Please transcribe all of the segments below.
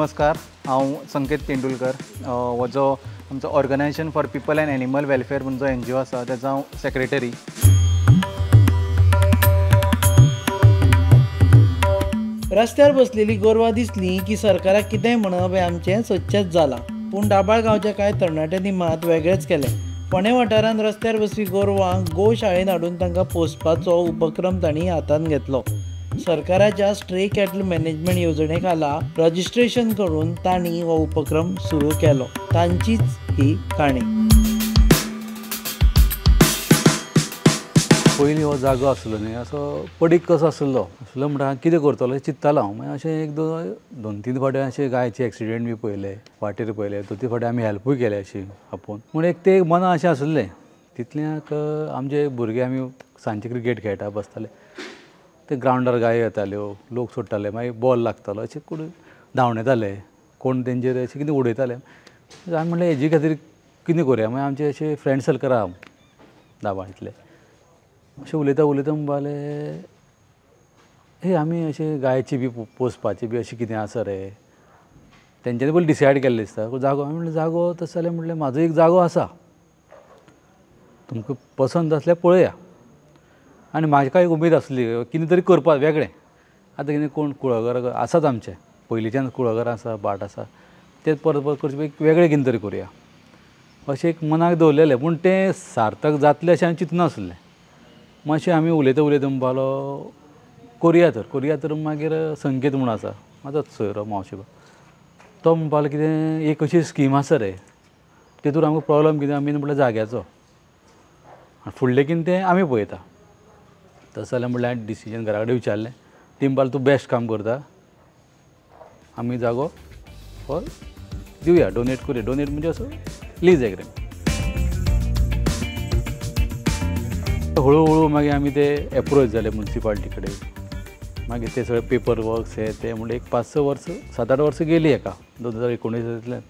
नमस्कार, हांव संकेत तेंडुलकर. हो जो आमचो organisation for people and animal welfare म्हणून जो NGO आसा ताचो हांव सेक्रेटरी. रस्त्यार बसलेली गोरवां दिसली की सरकाराक कितेंय म्हणप हें आमचें सदचेंच जालां. पूण दाबाळ गांवच्या कांय तरणाट्यांनी मात वेगळेंच केलें. फोंडे वाठारांत रस्त्यार बसपी गोरवांक गोशाळेंत हाडून तांकां पोसपाचो उपक्रम तांणी हातांत घेतलो. सरकाराच्या स्ट्रे कॅटल मॅनेजमेंट येवजणे खाला रजिस्ट्रेशन करून तांणी हो उपक्रम सुरू केलो. तांचीच ही काणी. पयलीं हो जागो आसलो न्ही, असो पडीक कसो आसलो म्हणटा कितें करतलो चिंत्तालो हांव. मागीर अशें एक दोन तीन फावटी अशें गायचे एक्सिडेंट बी पळयले, वाटेर पळयले, दोन तीन फावटी आमी हेल्पूय केले अशी आपूण. पूण एक ते मनां अशें आसलें. तितल्याक आमचे भुरगे आमी सांजचे क्रिकेट खेळटा बसताले, ते ग्रावंडार गायो येताल्यो, लोक सोडटाले, मागीर बॉल लागतालो, अशें करून धांवडायताले, कोण तेंचेर अशें कितें उडयताले. आमी म्हणलें हेजे खातीर कितें करुया. मागीर आमचे अशे फ्रेंड सर्कल आहा दाबाळींतले, अशें उलयता म्हणपालें हे आमी अशें गायची बी पोसपाची बी अशें कितें आसा रे. तेंच्यांनी पयलीं डिसायड केल्लें दिसता जागो. हांवें म्हणलें जागो तशें जाल्यार म्हणलें म्हाजो एक जागो आसा, तुमकां पसंद आसल्यार पळया. आनी म्हाका एक उमेद आसली कितें तरी करपाक वेगळें. आतां कितें कोण कुळागर आसात आमचे पयलींच्यान कुळागर आसा, भाट आसा, तें परत परत करचें एक वेगळें कितें तरी करुया अशें एक मनाक दवरलेलें. पूण तें सार्थक जातलें अशें हांवें चिंतनासलें. मातशें आमी उलयता म्हणपालो करुया तर मागीर संकेत म्हूण आसा म्हाजोच सोयरो मावशेको, तो म्हणपालो कितें एक अशी स्कीम आसा रे, तेतून आमकां प्रॉब्लम कितें आमी म्हणल्यार जाग्याचो आनी फुडलें कितें तें आमी पळयता. तशें जाल्यार म्हणल्यार हांवें डिसिजन घरा कडेन विचारलें. ती म्हणपाली तूं बेस्ट काम करता, आमी जागो फॉर दिवया, डोनेट करुया. डोनेट म्हणजे असो लीज एग्रीमेंट. हळू मागीर आमी ते एप्रोच जाले म्युन्सिपाल्टी कडेन. मागीर ते सगळे पेपर वर्क्स हे ते म्हणजे एक 5-6 वर्सां 7-8 वर्सां गेली हेका. 2019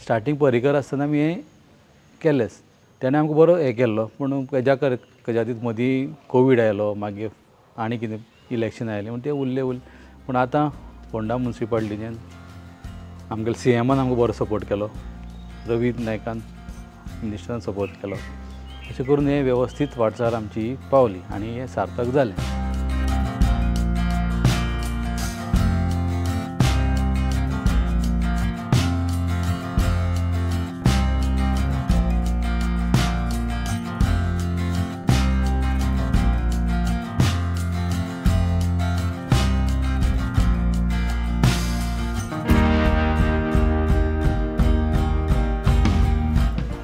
स्टार्टींग पर्रीकर आसतना आमी हें केलेंच. तेणें आमकां बरो हें केल्लो. पूण हेज्या खातीर मदीं कोवीड आयलो, मागीर आनी कितें इलेक्शन आयलें म्हण तें उरलें. पूण आतां फोंडा म्युन्सिपाल्टीच्यान आमगेले CMन आमकां बरो सपोर्ट केलो, रवी नायकान मिनिस्टरान सपोर्ट केलो. अशें करून हें वेवस्थीत वाटचाल आमची पावली आनी हें सार्थक जालें.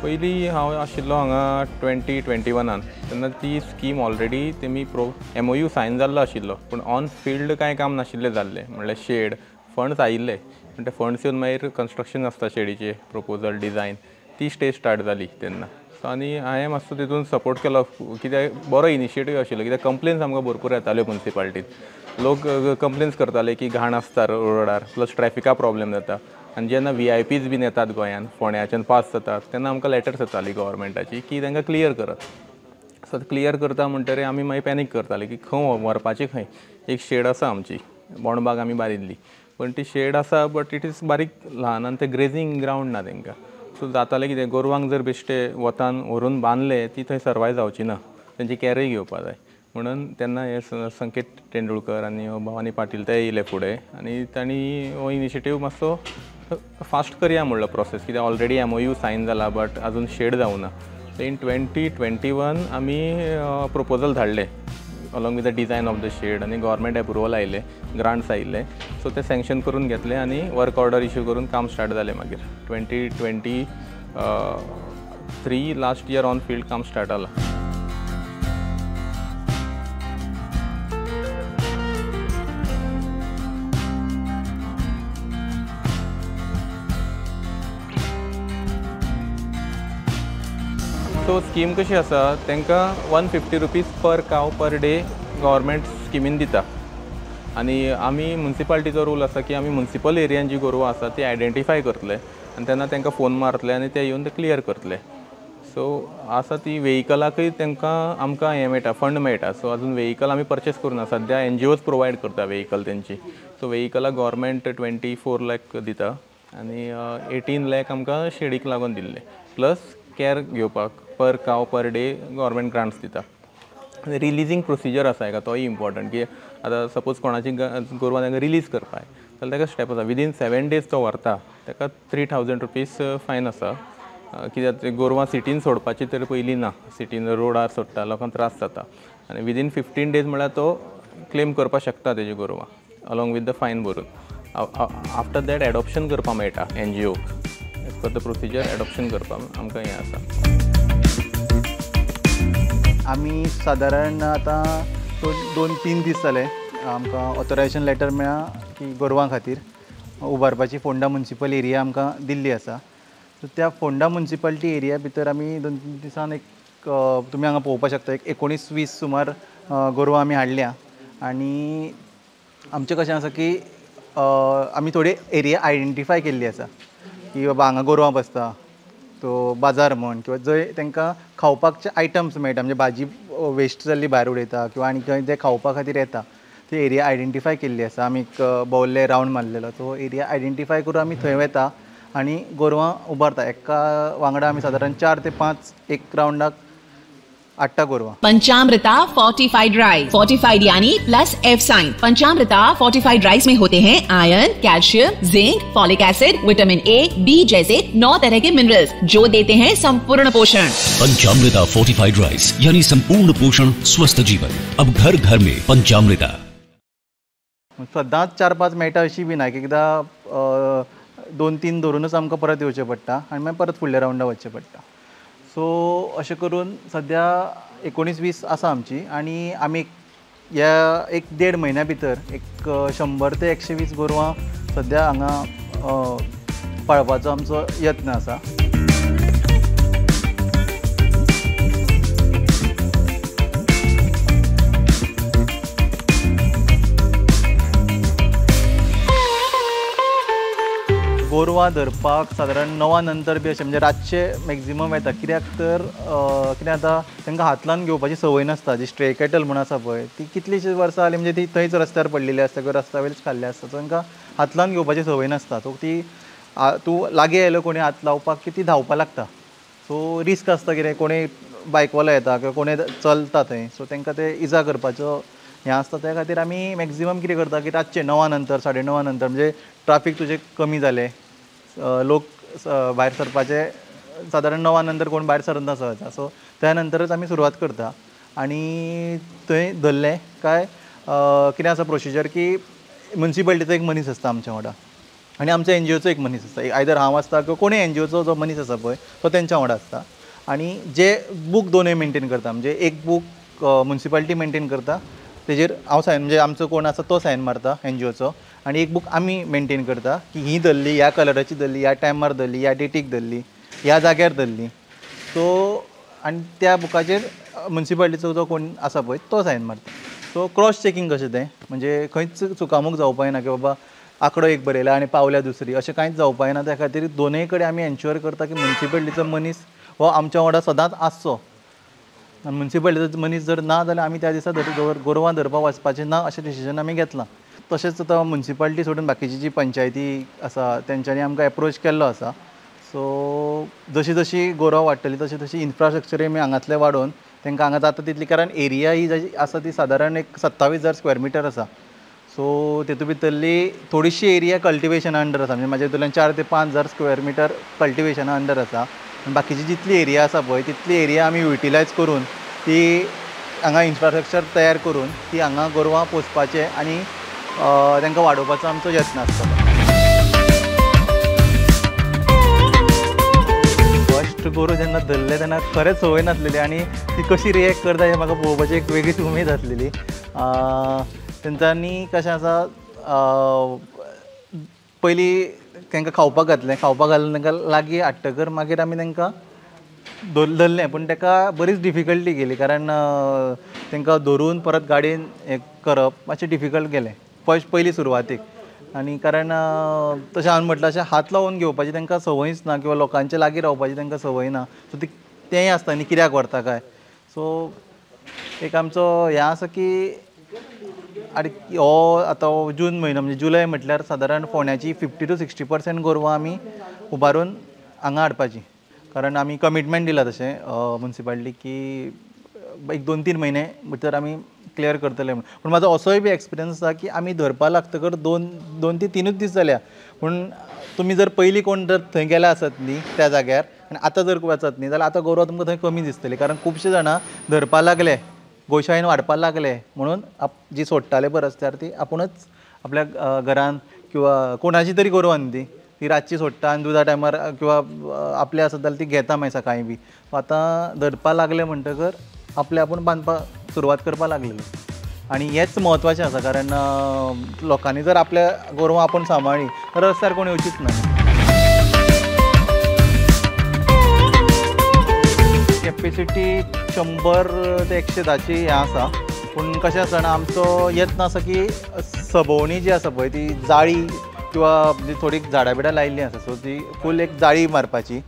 पयलीं हांव आशिल्लो हांगा 2021 तेन्ना ती स्कीम ऑलरेडी तेमी MOU सायन जाल्लो आशिल्लो. पूण ऑन फिल्ड कांय काम नाशिल्लें जाल्लें. म्हणल्यार शेड फंड्स आयिल्ले, पूण ते फंड्स येवन मागीर कन्स्ट्रक्शन आसता शेडीचें प्रपोजल डिजायन ती स्टेज स्टार्ट जाली तेन्ना. सो आनी हांवें मातसो तितून सपोर्ट केलो, कित्याक बरो इनिशिएटीव आशिल्लो. कित्याक कंप्लेन्स आमकां भरपूर येताल्यो म्युन्सिपाल्टींत. लोक कंप्लेन्स करताले की घाण आसता रोडार, प्लस ट्रॅफिका प्रॉब्लेम जाता. आनी जेन्ना VIPs बीन येतात गोंयांत, फोंड्याच्यान पास जातात, तेन्ना आमकां लेटर्स येताली गव्हर्मेंटाची की तांकां क्लियर करात. सो क्लियर करता म्हणटरी आमी मागीर पॅनीक करताले की खंय व्हरपाचें खंय. एक शेड आसा आमची बोंडबाग आमी बांदिल्ली, पण ती शेड आसा बट इट इज बारीक ल्हान आनी ते ग्रेजींग ग्रावंड ना तांकां. सो जातालें कितें गोरवांक जर बेश्टे वतान व्हरून बांदले ती थंय सर्वायव जावची ना, तेंची कॅरय घेवपा जाय. म्हणून तेन्ना हे संकेत तेंडुलकर आनी भवानी पाटील ते येयले फुडें आनी तांणी हो इनिशिएटीव मातसो फास्ट करया म्हणलो प्रोसेस. कित्याक ऑलरेडी MOU सायन जाला बट आजून शेड जावना. सो इन 2021 आमी प्रपोजल धाडले along with the design of the shed आनी गव्हर्मेंट एप्रुवल आयले, ग्रांट्स आयिल्ले. सो ते सँक्शन करून घेतले आनी वर्क ऑर्डर इश्यू करून काम स्टार्ट जालें. मागीर 2023 लास्ट इयर ऑन फिल्ड काम स्टार्ट जालां. सो स्कीम कशी आसा, तांकां 150 रुपीज पर काव पर डे गव्हर्मेंट स्किमीन दिता. आनी आमी म्युन्सिपाल्टीचो रूल आसा की आमी म्युन्सिपल एरियान जी गोरवां आसा ती आयडेंटिफाय करतले आनी तेन्ना तांकां फोन मारतले आनी ते येवन ते क्लियर करतले. सो आसा ती व्हेइकलाकय तांकां आमकां हें मेळटा फंड मेळटा. सो अजून व्हेइकल आमी परचेस करूना, सद्या NGOच प्रोवायड करता व्हेइकल तेंची. सो व्हेइकलाक गव्हर्मेंट 24 लाख दिता आनी 18 लाख आमकां शेडीक लागून दिल्ले, प्लस कॅर घेवपाक पर काव पर डे गव्हर्मेंट ग्रांट्स दिता. रिलीजिंग प्रोसिजर आसा हेका, तोय इम्पॉर्टंट की आतां सपोज कोणाची गोरवां तांकां रिलीज करपाक जाल्यार ताका स्टेप आसा. विदीन 7 days तो व्हरता ताका 3000 रुपीज फायन आसा. कित्याक गोरवां सिटीन सोडपाची तर पयलीं ना, सिटीन रोडार सोडटा लोकांक त्रास जाता आनी विदीन 15 days म्हळ्यार तो क्लेम करपाक शकता तेजी गोरवां अलॉंग वीथ द फायन भरून. आफ्टर दॅट एडॉप्शन करपाक मेळटा NGO. As per the procedure adoption करपाक आमकां हें आसा. आमी सादारण आतां 2-3 दीस जाले आमकां ऑथरायजेशन लेटर मेळ्ळा की गोरवां खातीर उबारपाची फोंडा मुन्सिपल एरिया आमकां दिल्ली आसा. सो त्या फोंडा मुन्सिपालिटी एरिया भितर आमी 2-3 दिसान एक तुमी हांगा पळोवपाक शकता एक 19-20 सुमार गोरवां आमी हाडल्या. आनी आमचें कशें आसा की आमी थोडी एरिया आयडेंटिफाय केल्ली आसा की बाबा हांगा गोरवां बसता. तो बाजार म्हण किंवा जंय तांकां खावपाकचे आयटम्स मेळटा, म्हणजे भाजी वेस्ट जाल्ली भायर उडयता किंवा आनी खंय ते खावपा खातीर येता, ती एरिया आयडेंटिफाय केल्ली आसा. आमी एक भोंवले रावंड मारलेलो, तो एरिया आयडेंटिफाय करून आमी थंय वता आनी गोरवां उबारता. एका वांगडा आमी सादारण 4 ते 5 एक राउंडाक 8 गोरवां. पंचामृता फोर्टिफाइड राइस, फोर्टिफाइड यानी plus F sign. Panchamrita fortified rice में होते हैं iron, calcium, zinc, folic acid, vitamin A, B जैसे 9 तरह के मिनरल्स जो देते हैं संपूर्ण पोषण. पंचामृता फोर्टिफाइड राइस यानी संपूर्ण पोषण स्वस्थ जीवन. अब घर घर में पंचामृता. सदांच 4-5 मेळटा अशी बी ना, एकदां 2-3 धरूनच आमकां परत येवचें पडटा आनी मागीर परत फुडल्या राउंडा वचचें पडटा. सो अशें करून सद्या 19-20 आसा आमची आनी आमी ह्या 1-1.5 म्हयन्या भितर एक 100 ते 120 गोरवां सद्या हांगा पाळपाचो आमचो यत्न आसा. गोरवां धरपाक सादारण 9 नंतर बी अशें म्हणजे रातचे मॅक्झिमम येता. कित्याक तर कितें जाता तांकां हात लावन घेवपाची संवय नासता. जी स्ट्रे कॅटल म्हूण आसा पळय ती कितलीशीं वर्सां जालीं म्हणजे ती थंयच रस्त्यार पडलेली आसता किंवा रस्त्या वयलीच खाल्ले आसता. सो तांकां हात लावन घेवपाची संवय नासता. सो ती तूं लागीं आयलो कोणी हात लावपाक की ती धांवपाक लागता. सो रिस्क आसता कितें कोणी बायकवालो येता किंवा कोणी चलता थंय, सो तांकां ते इजा करपाचो हें आसता. त्या खातीर आमी मॅक्झिमम कितें करता की रातचे 9 नंतर 9:30 नंतर म्हणजे ट्राफीक तुजें कमी जालें, लोक भायर सरपाचे सादारण 9 नंतर कोण भायर सरना सहजा. सो त्या नंतरच आमी सुरवात करता आनी थंय धरलें काय कितें आसा प्रोसिजर की मुन्सिपालिटीचो एक मनीस आसता आमच्या वांगडा आनी आमच्या NGOचो एक मनीस आसता. आयदर हांव आसता किंवा कोणूय NGOचो जो मनीस आसा पळय तो तेंच्या वांगडा आसता. आनी जे बूक दोनूय मेंटेन करता, म्हणजे एक बूक मुन्सिपालिटी मेंटेन करता, तेजेर हांव सायन म्हणजे आमचो कोण आसा तो सायन मारता NGOचो, आनी एक बूक आमी मेंटेन करता की ही धरली, ह्या कलराची धरली, ह्या टायमार धरली, ह्या डेटीक धरली, ह्या जाग्यार धरली. सो आनी त्या बुकाचेर मुन्सिपालिटीचो जो कोण आसा पळय तो सायन मारता. सो क्रॉस चॅकींग कशें तें, म्हणजे खंयच चुकामूक जावपाक ना की बाबा आंकडो एक बरयला आनी पावल्या दुसरी, अशें कांयच जावपाक ना. त्या खातीर दोनूय कडेन आमी एन्श्योर करता की मुन्सिपालिटीचो मनीस हो आमच्या वांगडा सदांच आसचो. आनी मुन्सिपालिटीचो मनीस जर ना जाल्यार आमी त्या दिसा गोरवां धरपाक वचपाचें ना अशें डिसिजन आमी घेतलां. तशेंच आतां मुन्सिपालिटी सोडून बाकीची जी पंचायती आसा तेंच्यांनी आमकां एप्रोच केल्लो आसा. सो जशी जशी गोरवां वाडटली तशी तशी इन्फ्रास्ट्रक्चरूय आमी हांगातलें वाडोवन तांकां हांगा जाता तितली, कारण एरिया ही जी आसा ती सादारण एक 27,000 स्क्वेअर मिटर आसा. सो तितून भितरली थोडीशी एरिया कल्टिवेशना अंडर आसा, म्हणजे म्हाज्या भितरल्यान 4 ते 5,000 स्क्वेअर मिटर कल्टिवेशना अंडर आसा. बाकीची जितली एरिया आसा पळय तितली एरिया आमी युटिलायज करून ती हांगा इन्फ्रास्ट्रक्चर तयार करून ती हांगा गोरवां पोसपाचें आनी तांकां वाडोवपाचो आमचो यत्न आसता. फस्ट गोरू जेन्ना धरले तेन्ना खरेंच संवय नासलेली आनी ती कशी रिएक्ट करता हें म्हाका पळोवपाची एक वेगळीच उमेद आसलेली. तेंच्यांनी कशें आसा पयलीं तांकां खावपाक घातलें, खावपाक घालून तांकां लागीं हाडटकर मागीर आमी तांकां धरलें. पूण ताका बरीच डिफिकल्टी गेली, कारण तांकां धरून परत गाडयेन हें करप मातशें डिफिकल्ट गेलें पयलीं सुरवातेक. आनी कारण तशें हांवें म्हटलां अशें हात लावून घेवपाची तांकां संवयच ना किंवा लोकांच्या लागीं रावपाची तांकां संवय ना. सो ती तेंय आसता न्ही कित्याक व्हरता काय. सो एक आमचो हें आसा की हो आतां जून म्हयनो म्हणजे जुलय म्हटल्यार सादारण फोंड्याची 50 to 60% गोरवां आमी उबारून हांगा हाडपाची. कारण आमी कमिटमेंट दिला तशें म्युन्सिपालिटी की एक 2-3 म्हयने भितर आमी क्लियर करतले म्हणून. पूण म्हाजो असोय बी एक्सपिरियन्स आसा की आमी धरपा लागतकर 2 ते 3 दीस जाल्या. पूण तुमी जर पयलीं कोण जर थंय गेला आसत न्ही त्या जाग्यार आनी आतां जर वचत न्ही जाल्यार आतां गोरवां तुमकां थंय कमी दिसतली. कारण खुबशे जाणां धरपा लागले, गोशाळेन वाडपाक लागले म्हणून जी सोडटाले पळय रस्त्यार ती आपुणूच आपल्या घरान किंवा कोणाची तरी गोरवां न्ही ती रातची सोडटा आनी दुदा टायमार किंवा आपले आसत जाल्यार ती घेता मागीर सकाळीं बी. आतां धरपा लागले म्हणटकर आपले आपूण बांदपाक सुरवात करपाक लागलेले. आनी हेंच म्हत्वाचें आसा कारण लोकांनी जर आपल्या गोरवां आपूण सांबाळ्ळी तर रस्त्यार कोण येवचीच ना. कॅपेसिटी 100 ते 110ची हें आसा. पूण कशें आसा जाणा आमचो यत्न आसा की सभोवणी जी आसा पळय ती जाळी किंवा थोडी झाडां बिडां लायिल्लीं आसा. सो ती फूल एक जाळी मारपाची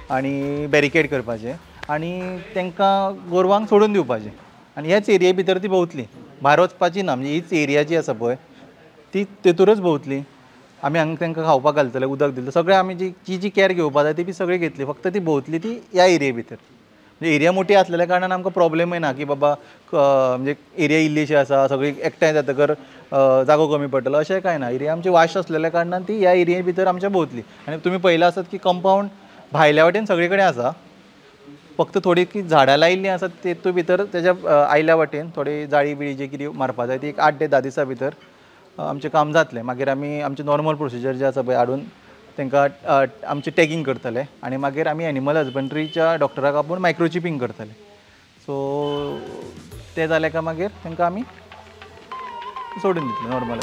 आनी बॅरिकेड करपाचें आनी तांकां गोरवांक सोडून दिवपाचें. आनी हेच एरिये भितर ती भोंवतली, भायर वचपाची ना. म्हणजे हीच एरिया जी आसा पळय ती तेतूरच भोंवतली. आमी हांगा तांकां खावपाक घालतले, उदक दितले, सगळें आमी जी कॅर घेवपाक जाय ती बी सगळी घेतली. फक्त ती भोंवतली ती ह्या एरिये भितर. म्हणजे एरिया मोठी आसलेल्या कारणान आमकां प्रॉब्लेमय ना की बाबा म्हणजे एरिया इल्लीशी आसा, सगळी एकठांय जातकर जागो कमी पडटलो अशें कांय ना. एरिया आमची वास्ट आसलेल्या कारणान ती ह्या एरिये भितर आमच्या भोंवतली. आनी तुमी पळयलां आसत की कंपावंड भायल्या वाटेन सगळे कडेन आसा, फक्त थोडी की झाडां लायिल्लीं आसात तेतूं भितर तेज्या आयल्या वाटेन थोडी जाळी बिळी जी कितें मारपा जाय ती एक 8 ते 10 दिसां भितर आमचें काम जातलें. मागीर आमी आमचें नॉर्मल प्रोसिजर जें आसा पळय हाडून तांकां आमचें टॅगिंग करतले आनी मागीर आमी एनिमल हजबंड्रीच्या डॉक्टराक आपूण मायक्रोचिपींग करतले. सो तें जालें काय मागीर तांकां आमी सोडून दितले नॉर्मल.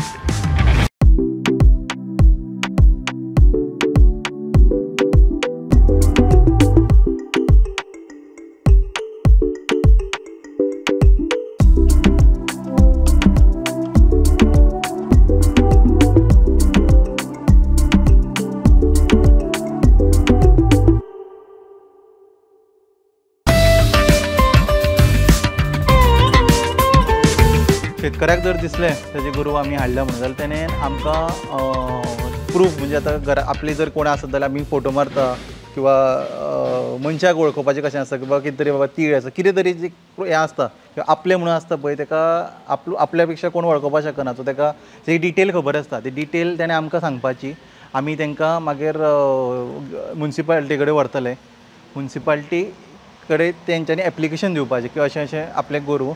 शेतकऱ्याक जर दिसलें तेजे गोरवां आमी हाडल्या म्हणून जाल्यार तेणें आमकां प्रूफ म्हणजे आतां घरा आपली जर कोण आसत जाल्यार आमी फोटो मारता किंवा मनशाक वळखुपाचें कशें आसता किंवा कितें तरी बाबा तीळ आसा कितें तरी जी हें आसता किंवा आपलें म्हणून आसता पळय ताका आपल्या पेक्षा कोण वळखुपाक शकना. सो ताका जी डिटेल खबर आसता ती डिटेल ताणें आमकां सांगपाची. आमी तांकां मागीर म्युन्सिपालिटी कडेन व्हरतले. म्युन्सिपालिटी कडेन तेंच्यांनी एप्लिकेशन दिवपाचें की अशें अशें आपलें गोरवां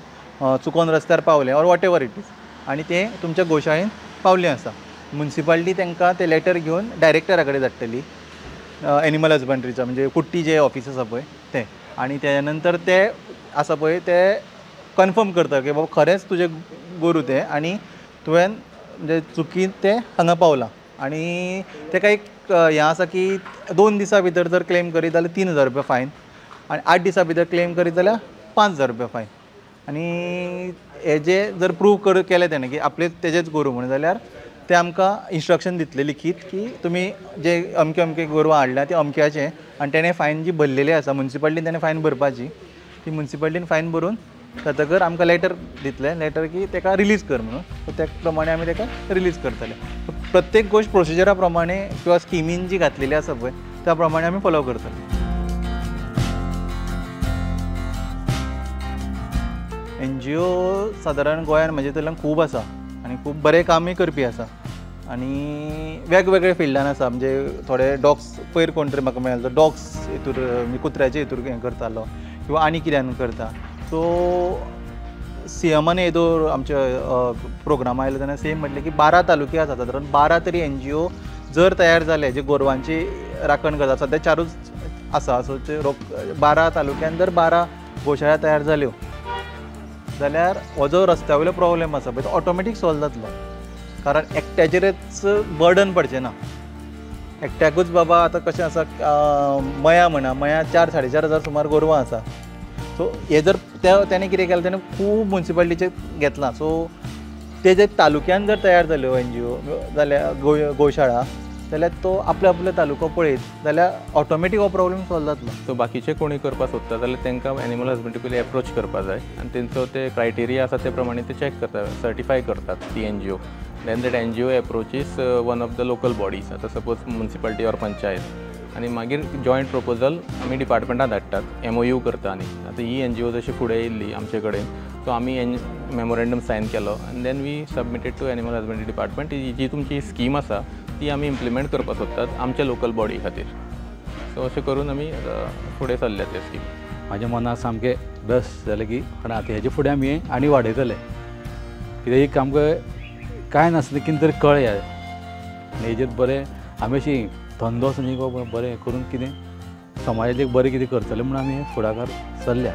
चुकोन रस्त्यार पावलें or what ever it is आनी तें तुमच्या गोशाळेन पावल्लें आसा. म्युन्सिपालिटी तांकां तें लेटर घेवन डायरेक्टरा कडेन धाडटली एनिमल हजबंड्रीचा म्हणजे कुट्टी जे ऑफिस आसा पळय तें. आनी त्या नंतर ते आसा पळय ते कन्फर्म करता की बाबा खरेंच तुजें गोरू तें आनी तुवें म्हणजे चुकीन तें हांगा पावलां. आनी ताका एक हें आसा की 2 दिसां भितर जर क्लेम करीत जाल्यार 3000 रुपया फायन आनी 8 दिसां भितर क्लेम करीत जाल्यार 5000 रुपया फायन. आनी हेजें जर प्रूव केलें तेणें की आपले तेजेच गोरू म्हणून जाल्यार ते आमकां इंस्ट्रक्शन दितले लिखीत की तुमी जे अमके अमके गोरवां हाडल्या ते अमक्याचें आनी तेणें फायन जी भरलेली आसा म्युन्सिपालिटीन तेणें फायन भरपाची. ती म्युन्सिपालिटीन फायन भरून जातकर आमकां लेटर दितले लेटर की ताका रिलीज कर म्हणून. सो त्या प्रमाणे आमी ताका रिलीज करतले. प्रत्येक गोश्ट प्रोसिजरा प्रमाणे किंवा स्किमीन जी घातलेली आसा पळय त्या प्रमाणे आमी फॉलो करतले. NGO सादारण गोंयांत म्हजे कडल्यान खूब आसा आनी खूब बरें कामय करपी आसा आनी वेगवेगळे फिल्डान आसा. म्हणजे थोडे डॉग्स पयर कोण तरी म्हाका मेळ्ळो डॉग्स हितूर म्हणजे कुत्र्याचे हितूर हें करतालो किंवा आनी कित्यान करता. सो CMान येदो आमचे प्रोग्राम आयलो तेन्ना सेम म्हटलें की 12 तालुके आसा सादारण 12 तरी NGO जर तयार जाले जे गोरवांची राखण करता. सद्या 4च आसा. सो 12 तालुक्यान जर 12 गोशाळा तयार जाल्यो जाल्यार हो जो रस्त्या वयलो प्रॉब्लेम आसा पळय तो ऑटोमॅटीक सॉल्व जातलो. कारण एकट्याचेरच बर्डन पडचें ना. एकट्याकूच बाबा आतां कशें आसा मया म्हणा मया 4-4.5 सुमार गोरवां आसा. सो हे जर तेणें कितें केलें तेणें खूब म्युन्सिपालिटीचे घेतलां. सो ते जे तालुक्यान जर तयार जाल्यो NGO जाल्यार गोशाळा जाल्यार तो आपलो तालुको पळयत जाल्यार ऑटोमॅटीक हो प्रॉब्लेम सॉल्व जातलो. सो बाकीचे कोणी करपाक सोदता जाल्यार तांकां एनिमल हजबंड्री पयलीं एप्रोच करपाक जाय आनी तेंचो ते क्रायटेरिया आसा ते प्रमाणे ते चॅक करतात, सर्टिफाय करतात ती NGO. Then that NGO approaches one of the local bodies, आतां सपोज म्युनिसिपालिटी ऑर पंचायत, आनी मागीर जॉयंट प्रपोजल आमी डिपार्टमेंटाक धाडटात, MOU करता. आनी आतां ही NGO जशी फुडें येयल्ली आमचे कडेन, सो आमी मेमोरेंडम सायन केलो आनी then we submitted to animal husbandry department. जी तुमची स्कीम आसा ती आमी इम्प्लिमेंट करपाक सोदतात आमच्या लोकल बॉडी खातीर. सो अशें करून आमी फुडें सरल्या त्या स्कीम. म्हाज्या मनाक सामकें बेस्ट जालें की पण आतां हेजे फुडें आमी आनी वाडयतले, कित्याक एक आमकां कांय नासलें कितें तरी कळया आनी हेजेर बरें आमी अशी धंदो असो न्ही गो बरें करून कितें समाजाचें बरें कितें करतलें म्हूण आमी फुडाकार सरल्या.